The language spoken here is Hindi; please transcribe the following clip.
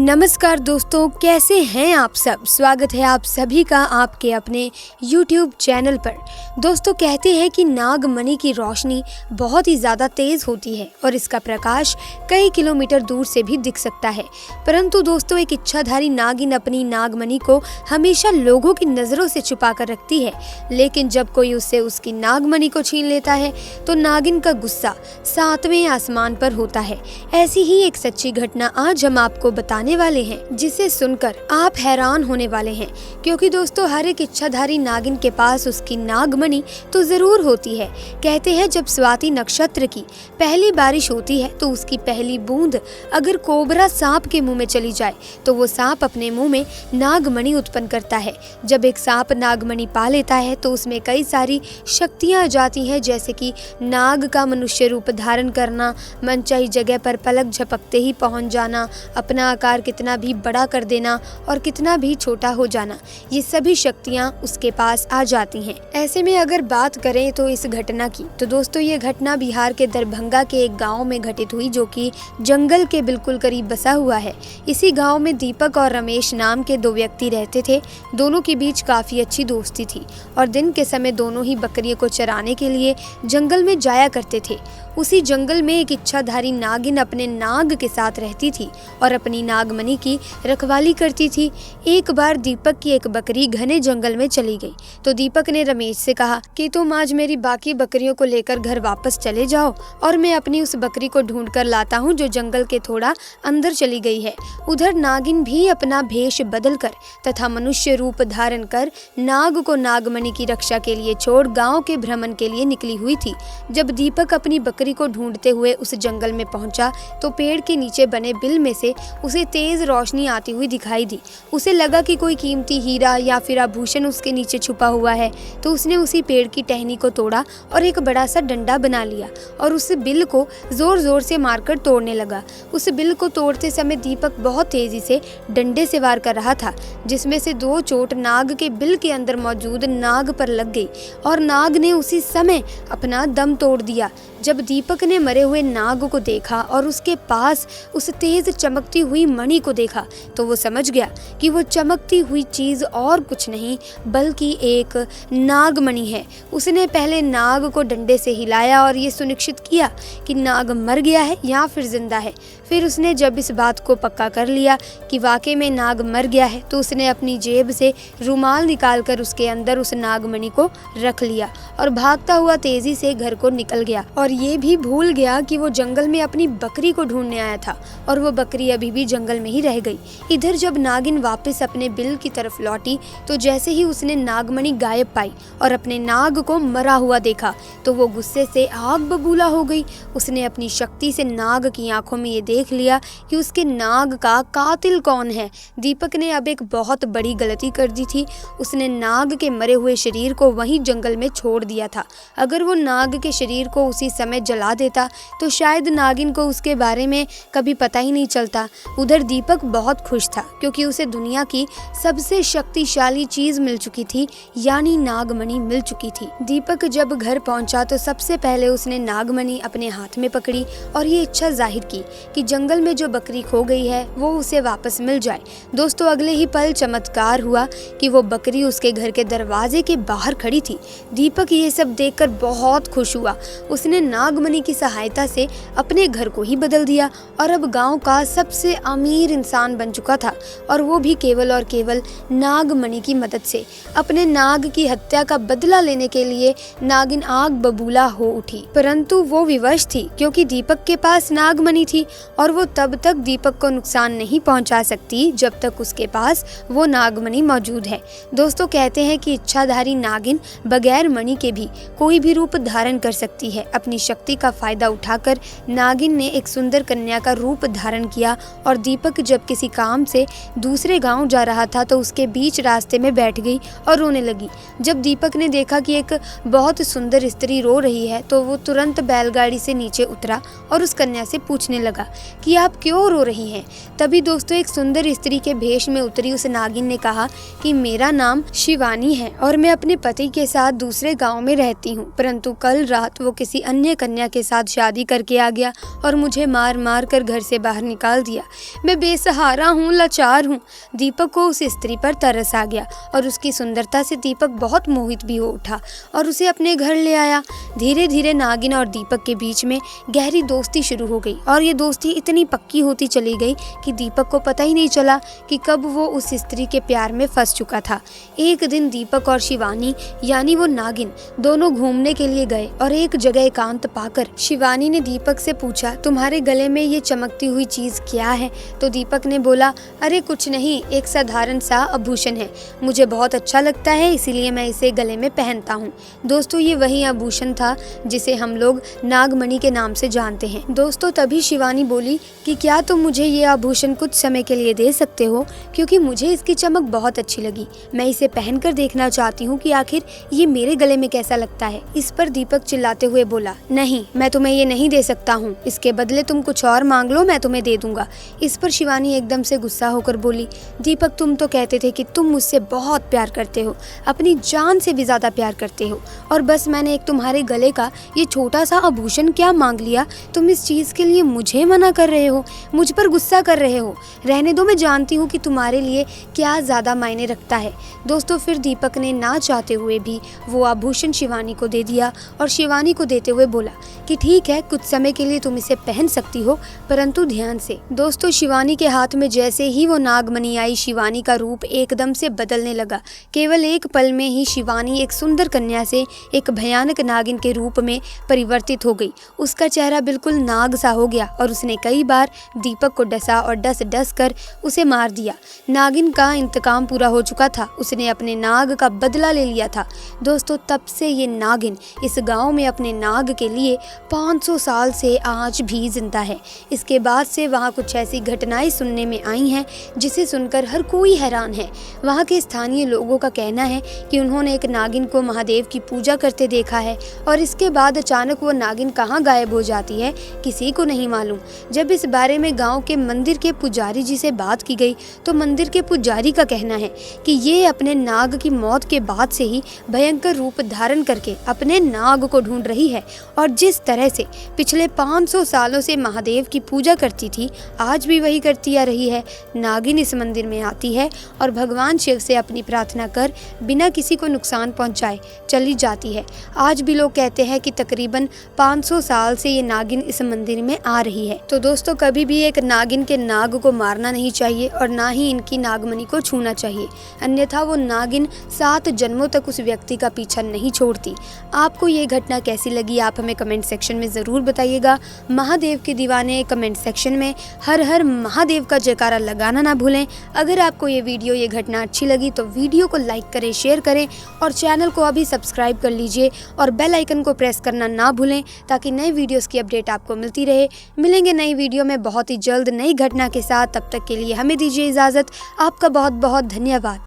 नमस्कार दोस्तों, कैसे हैं आप सब। स्वागत है आप सभी का आपके अपने YouTube चैनल पर। दोस्तों, कहते हैं कि नागमणि की रोशनी बहुत ही ज़्यादा तेज़ होती है और इसका प्रकाश कई किलोमीटर दूर से भी दिख सकता है। परंतु दोस्तों, एक इच्छाधारी नागिन अपनी नागमणि को हमेशा लोगों की नज़रों से छुपा कर रखती है, लेकिन जब कोई उससे उसकी नागमणि को छीन लेता है तो नागिन का गुस्सा 7वें आसमान पर होता है। ऐसी ही एक सच्ची घटना आज हम आपको बताने वाले हैं, जिसे सुनकर आप हैरान होने वाले हैं, क्योंकि दोस्तों हर एक इच्छाधारी नागिन के पास उसकी नागमणि तो जरूर होती है। कहते हैं जब स्वाति नक्षत्र की पहली बारिश होती है तो उसकी पहली बूंद अगर कोबरा सांप के मुंह में चली जाए तो वो सांप अपने मुंह में नागमणि उत्पन्न करता है। जब एक सांप नागमणि पा लेता है तो उसमें कई सारी शक्तियां आ जाती हैं, जैसे कि नाग का मनुष्य रूप धारण करना, मनचाही जगह पर पलक झपकते ही पहुंच जाना, अपना आकार कितना भी बड़ा कर देना और कितना भी छोटा हो जाना, ये सभी शक्तियां उसके पास आ जाती हैं। ऐसे में अगर बात करें तो इस घटना की, तो दोस्तों ये घटना बिहार के दरभंगा के एक गांव में घटित हुई, जो कि जंगल के बिल्कुल करीब बसा हुआ है। इसी गांव में दीपक और रमेश नाम के दो व्यक्ति रहते थे। दोनों के बीच काफी अच्छी दोस्ती थी और दिन के समय दोनों ही बकरियों को चराने के लिए जंगल में जाया करते थे। उसी जंगल में एक इच्छाधारी नागिन अपने नाग के साथ रहती थी और अपनी नागमणि की रखवाली करती थी। एक बार दीपक की एक बकरी घने जंगल में चली गई तो दीपक ने रमेश से कहा कि तुम आज मेरी बाकी बकरियों को लेकर घर वापस चले जाओ और मैं अपनी उस बकरी को ढूंढ कर लाता हूँ जो जंगल के थोड़ा अंदर चली गई है। उधर नागिन भी अपना भेष बदल कर तथा मनुष्य रूप धारण कर नाग को नागमणि की रक्षा के लिए छोड़ गाँव के भ्रमण के लिए निकली हुई थी। जब दीपक अपनी बकरी को ढूंढते हुए उस जंगल में पहुंचा तो पेड़ के नीचे बने बिल में से उसे तेज रोशनी आती हुई दिखाई दी। उसे लगा कि कोई कीमती हीरा या फिर आभूषण उसके नीचे छुपा हुआ है, तो उसने उसी पेड़ की टहनी को तोड़ा और एक बड़ा सा डंडा बना लिया और उस बिल को जोर जोर से मारकर तोड़ने लगा। उस बिल को तोड़ते समय दीपक बहुत तेजी से डंडे से वार कर रहा था, जिसमें से दो चोट नाग के बिल के अंदर मौजूद नाग पर लग गई और नाग ने उसी समय अपना दम तोड़ दिया। जब दीपक ने मरे हुए नाग को देखा और उसके पास उस तेज चमकती हुई मणि को देखा तो वो समझ गया कि वो चमकती हुई चीज और कुछ नहीं बल्कि एक नागमणि है। उसने पहले नाग को डंडे से हिलाया और ये सुनिश्चित किया कि नाग मर गया है या फिर जिंदा है। फिर उसने जब इस बात को पक्का कर लिया कि वाकई में नाग मर गया है तो उसने अपनी जेब से रुमाल निकालकर उसके अंदर उस नागमणि को रख लिया और भागता हुआ तेजी से घर को निकल गया और ये भी भूल गया कि वो जंगल में अपनी बकरी को ढूंढने आया था और वो बकरी अभी भी जंगल में ही रह गई। इधर जब नागिन वापस अपने बिल की तरफ लौटी तो जैसे ही उसने नागमणि गायब पाई और अपने नाग को मरा हुआ देखा तो वो गुस्से से आग बबूला हो गई। उसने अपनी शक्ति से नाग की आंखों में ये देख लिया कि उसके नाग का कातिल कौन है। दीपक ने अब एक बहुत बड़ी गलती कर दी थी। उसने नाग के मरे हुए शरीर को वहीं जंगल में छोड़ दिया था। अगर वो नाग के शरीर को उसी समय जला देता तो शायद नागिन को उसके बारे में कभी पता ही नहीं चलता। उधर दीपक बहुत खुश था क्योंकि उसे दुनिया की सबसे शक्तिशाली चीज मिल चुकी थी, यानी नागमणि मिल चुकी थी। दीपक जब घर पहुंचा तो सबसे पहले उसने नागमणि अपने हाथ में पकड़ी और ये इच्छा जाहिर की कि जंगल में जो बकरी खो गई है वो उसे वापस मिल जाए। दोस्तों, अगले ही पल चमत्कार हुआ कि वो बकरी उसके घर के दरवाजे के बाहर खड़ी थी। दीपक ये सब देखकर बहुत खुश हुआ। उसने नागमणि की सहायता से अपने घर को ही बदल दिया और अब गांव का सबसे अमीर इंसान बन चुका था, और वो भी केवल और केवल नागमणि की मदद से। अपने नाग की हत्या का बदला लेने के लिए नागिन आग बबूला हो उठी, परंतु वो विवश थी क्योंकि दीपक के पास नागमणि थी और वो तब तक दीपक को नुकसान नहीं पहुंचा सकती जब तक उसके पास वो नागमणि मौजूद है। दोस्तों, कहते हैं कि इच्छाधारी नागिन बगैर मणि के भी कोई भी रूप धारण कर सकती है। अपनी शक्ति का फायदा उठाकर नागिन ने एक सुंदर कन्या का रूप धारण किया और दीपक जब किसी काम से दूसरे गांव जा रहा था तो उसके बीच रास्ते में बैठ गई और रोने लगी। जब दीपक ने देखा कि एक बहुत सुंदर स्त्री रो रही है तो वो तुरंत बैलगाड़ी से नीचे उतरा और उस कन्या से पूछने लगा कि आप क्यों रो रही हैं। तभी दोस्तों एक सुंदर स्त्री के भेष में उतरी उस नागिन ने कहा कि मेरा नाम शिवानी है और मैं अपने पति के साथ दूसरे गाँव में रहती हूँ, परंतु कल रात वो किसी अन्य कन्या कन्या के साथ शादी करके आ गया और मुझे मार मार कर घर से बाहर निकाल दिया। मैं बेसहारा हूँ, लाचार हूँ। दीपक को उस स्त्री पर तरस आ गया और उसकी सुंदरता से दीपक बहुत मोहित भी हो उठा और उसे अपने घर ले आया। धीरे धीरे नागिन और दीपक के बीच में गहरी दोस्ती शुरू हो गई और ये दोस्ती इतनी पक्की होती चली गई कि दीपक को पता ही नहीं चला कि कब वो उस स्त्री के प्यार में फंस चुका था। एक दिन दीपक और शिवानी यानी वो नागिन दोनों घूमने के लिए गए और एक जगह एकांत पाकर शिवानी ने दीपक से पूछा, तुम्हारे गले में ये चमकती हुई चीज क्या है? तो दीपक ने बोला, अरे कुछ नहीं, एक साधारण सा आभूषण है, मुझे बहुत अच्छा लगता है इसीलिए मैं इसे गले में पहनता हूँ। दोस्तों ये वही आभूषण था जिसे हम लोग नागमणि के नाम से जानते हैं। दोस्तों तभी शिवानी बोली कि क्या तुम मुझे ये आभूषण कुछ समय के लिए दे सकते हो, क्योंकि मुझे इसकी चमक बहुत अच्छी लगी। मैं इसे पहनकर देखना चाहती हूँ कि आखिर ये मेरे गले में कैसा लगता है। इस पर दीपक चिल्लाते हुए बोला, नहीं, मैं तुम्हें ये नहीं दे सकता हूँ, इसके बदले तुम कुछ और मांग लो, मैं तुम्हें दे दूंगा। इस पर शिवानी एकदम से गुस्सा होकर बोली, दीपक तुम तो कहते थे कि तुम मुझसे बहुत प्यार करते हो, अपनी जान से भी ज्यादा प्यार करते हो, और बस मैंने एक तुम्हारे गले का ये छोटा सा आभूषण क्या मांग लिया, तुम इस चीज के लिए मुझे मना कर रहे हो, मुझ पर गुस्सा कर रहे हो। रहने दो, मैं जानती हूँ कि तुम्हारे लिए क्या ज्यादा मायने रखता है। दोस्तों फिर दीपक ने ना चाहते हुए भी वो आभूषण शिवानी को दे दिया और शिवानी को देते हुए बोला कि ठीक है, कुछ समय के लिए तुम इसे पहन सकती हो, परंतु ध्यान से। दोस्तों शिवानी के हाथ में जैसे ही वो नागमणि आई, शिवानी का रूप एकदम से बदलने लगा। केवल एक पल में ही शिवानी एक सुंदर कन्या से एक भयानक नागिन के रूप में परिवर्तित हो गई। उसका चेहरा बिल्कुल नाग सा हो गया और उसने कई बार दीपक को डसा और डस डस कर उसे मार दिया। नागिन का इंतकाम पूरा हो चुका था, उसने अपने नाग का बदला ले लिया था। दोस्तों तब से ये नागिन इस गांव में अपने नाग के लिए 500 साल से आज भी जिंदा है। इसके बाद से वहाँ कुछ ऐसी घटनाएं सुनने में आई हैं जिसे सुनकर हर कोई हैरान है। वहाँ के स्थानीय लोगों का कहना है कि उन्होंने एक नागिन को महादेव की पूजा करते देखा है और इसके बाद अचानक वो नागिन कहाँ गायब हो जाती है किसी को नहीं मालूम। जब इस बारे में गांव के मंदिर के पुजारी जी से बात की गई तो मंदिर के पुजारी का कहना है कि ये अपने नाग की मौत के बाद से ही भयंकर रूप धारण करके अपने नाग को ढूंढ रही है और जिस तरह से पिछले 500 सालों से महादेव की पूजा करती थी आज भी वही करती आ रही है। नागिन इस मंदिर में आती है और भगवान शिव से अपनी प्रार्थना कर बिना किसी को नुकसान पहुंचाए चली जाती है। आज भी लोग कहते हैं कि तकरीबन 500 साल से ये नागिन इस मंदिर में आ रही है। तो दोस्तों कभी भी एक नागिन के नाग को मारना नहीं चाहिए और ना ही इनकी नागमणि को छूना चाहिए, अन्यथा वो नागिन 7 जन्मों तक उस व्यक्ति का पीछा नहीं छोड़ती। आपको ये घटना कैसी लगी आप हमें कमेंट सेक्शन में ज़रूर बताइएगा। महादेव के दीवाने कमेंट सेक्शन में हर हर महादेव का जयकारा लगाना ना भूलें। अगर आपको ये वीडियो ये घटना अच्छी लगी तो वीडियो को लाइक करें, शेयर करें और चैनल को अभी सब्सक्राइब कर लीजिए और बेल आइकन को प्रेस करना ना भूलें ताकि नए वीडियोस की अपडेट आपको मिलती रहे। मिलेंगे नई वीडियो में बहुत ही जल्द नई घटना के साथ, तब तक के लिए हमें दीजिए इजाज़त। आपका बहुत बहुत धन्यवाद।